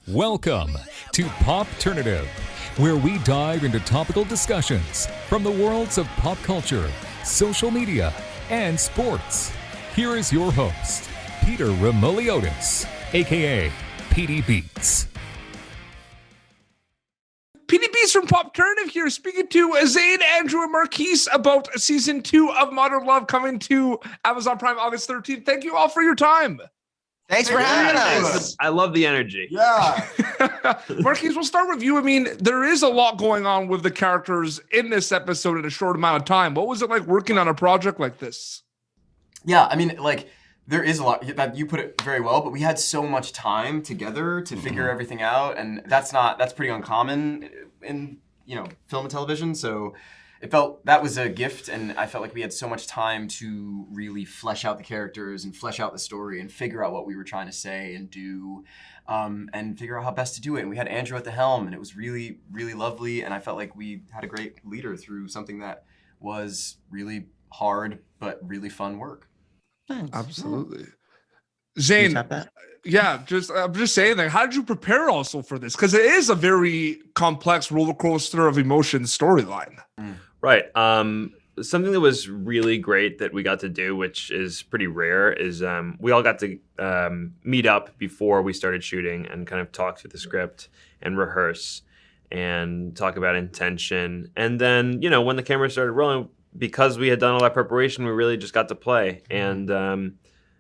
Welcome to Popternative, where we dive into topical discussions from the worlds of pop culture, social media, and sports. Here is your host, Peter Remoliotis, aka PD Beats. PD Beats from Popternative here, speaking to Zane, Andrew, and Marquis about season 2 of Modern Love coming to Amazon Prime August 13th. Thank you all for your time. Thanks for having us. I love the energy. Yeah. Marquis, we'll start with you. I mean, there is a lot going on with the characters in this episode in a short amount of time. What was it like working on a project like this? Yeah, I mean, like, there is a lot, that you put it very well, but we had so much time together to figure everything out, and that's pretty uncommon in, film and television, so that was a gift, and I felt like we had so much time to really flesh out the characters and flesh out the story and figure out what we were trying to say and do, and figure out how best to do it. And we had Andrew at the helm, and it was really, really lovely, and I felt like we had a great leader through something that was really hard but really fun work. Thanks. Absolutely. Zane, I'm just saying, like, how did you prepare also for this? Because it is a very complex roller coaster of emotions storyline. Right. Something that was really great that we got to do, which is pretty rare, is we all got to meet up before we started shooting and kind of talk through the script and rehearse and talk about intention. And then, when the camera started rolling, because we had done all that preparation, we really just got to play. And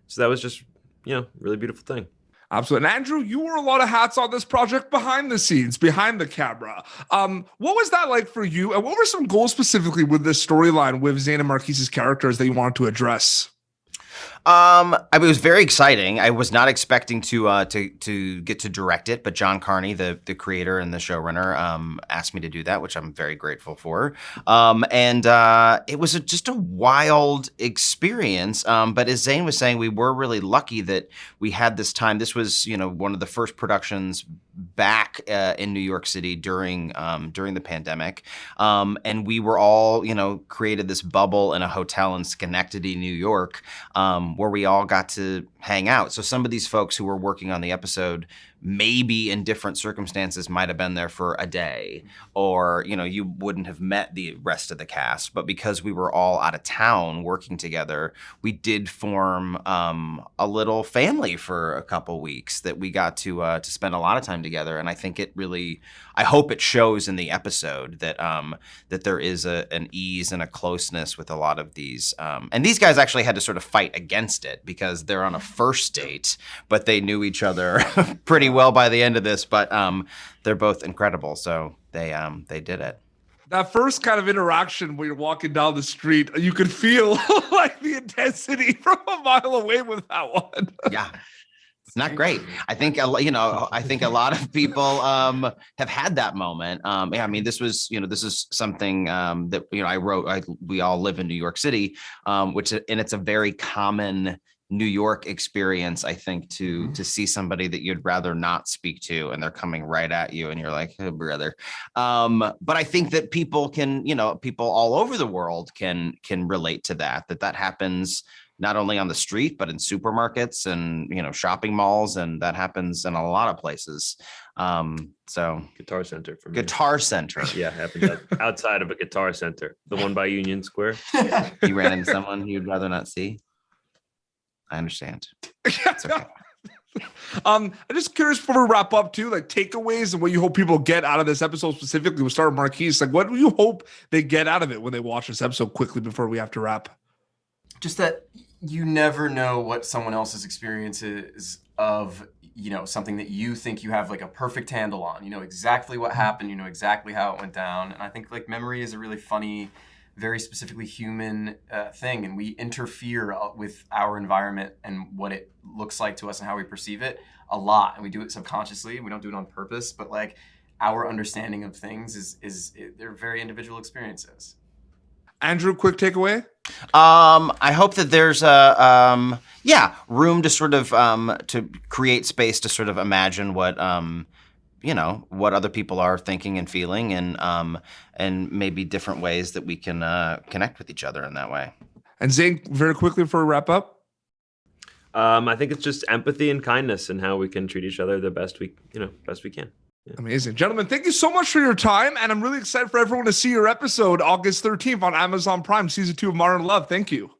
so that was just, really beautiful thing. Absolutely. And Andrew, you wore a lot of hats on this project behind the scenes, behind the camera. What was that like for you? And what were some goals specifically with this storyline with Zane and Marquis's characters that you wanted to address? It was very exciting. I was not expecting to get to direct it, but John Carney, the creator and the showrunner, asked me to do that, which I'm very grateful for. And it was just a wild experience. But as Zane was saying, we were really lucky that we had this time. This was, one of the first productions back in New York City during the pandemic, and we were all created this bubble in a hotel in Schenectady, New York, where we all got to hang out. So some of these folks who were working on the episode, maybe in different circumstances, might have been there for a day, or you wouldn't have met the rest of the cast. But because we were all out of town working together, we did form a little family for a couple weeks that we got to spend a lot of time together. And I think I hope it shows in the episode that that there is an ease and a closeness with a lot of these. And these guys actually had to sort of fight against it because they're on a first date, but they knew each other pretty well by the end of this. But they're both incredible, so they did it. That first kind of interaction when you're walking down the street, you could feel like the intensity from a mile away with that one. Yeah. It's not great. I think a lot of people have had that moment. I mean, this is something that I wrote. We all live in New York City, and it's a very common New York experience, I think, to see somebody that you'd rather not speak to, and they're coming right at you, and you're like, oh, brother. But I think that people all over the world can relate to that happens not only on the street, but in supermarkets and, shopping malls. And that happens in a lot of places. So Guitar Center for me. Guitar Center. Yeah, happens outside of a Guitar Center. The one by Union Square. You ran into someone you'd rather not see? I understand. It's okay. I'm just curious before we wrap up too, like takeaways and what you hope people get out of this episode specifically. We'll start with Marquis. Like, what do you hope they get out of it when they watch this episode quickly before we have to wrap? Just that you never know what someone else's experience is of, something that you think you have like a perfect handle on. You know exactly what happened. You know exactly how it went down. And I think like memory is a really funny, very specifically human thing. And we interfere with our environment and what it looks like to us and how we perceive it a lot. And we do it subconsciously. We don't do it on purpose. But like our understanding of things they're very individual experiences. Andrew, quick takeaway? I hope that there's a room to sort of to create space to sort of imagine what what other people are thinking and feeling, and maybe different ways that we can connect with each other in that way. And Zane, very quickly before we wrap up. I think it's just empathy and kindness and how we can treat each other the best we can. Yeah. Amazing. Gentlemen, thank you so much for your time. And I'm really excited for everyone to see your episode August 13th on Amazon Prime, season 2 of Modern Love. Thank you.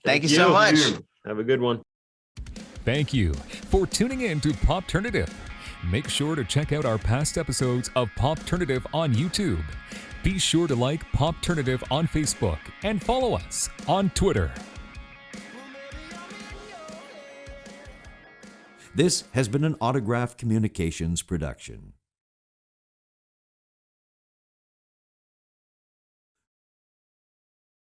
Thank you so much. Have a good one. Thank you for tuning in to Popternative. Make sure to check out our past episodes of Popternative on YouTube. Be sure to like Popternative on Facebook and follow us on Twitter. This has been an Autograph Communications production.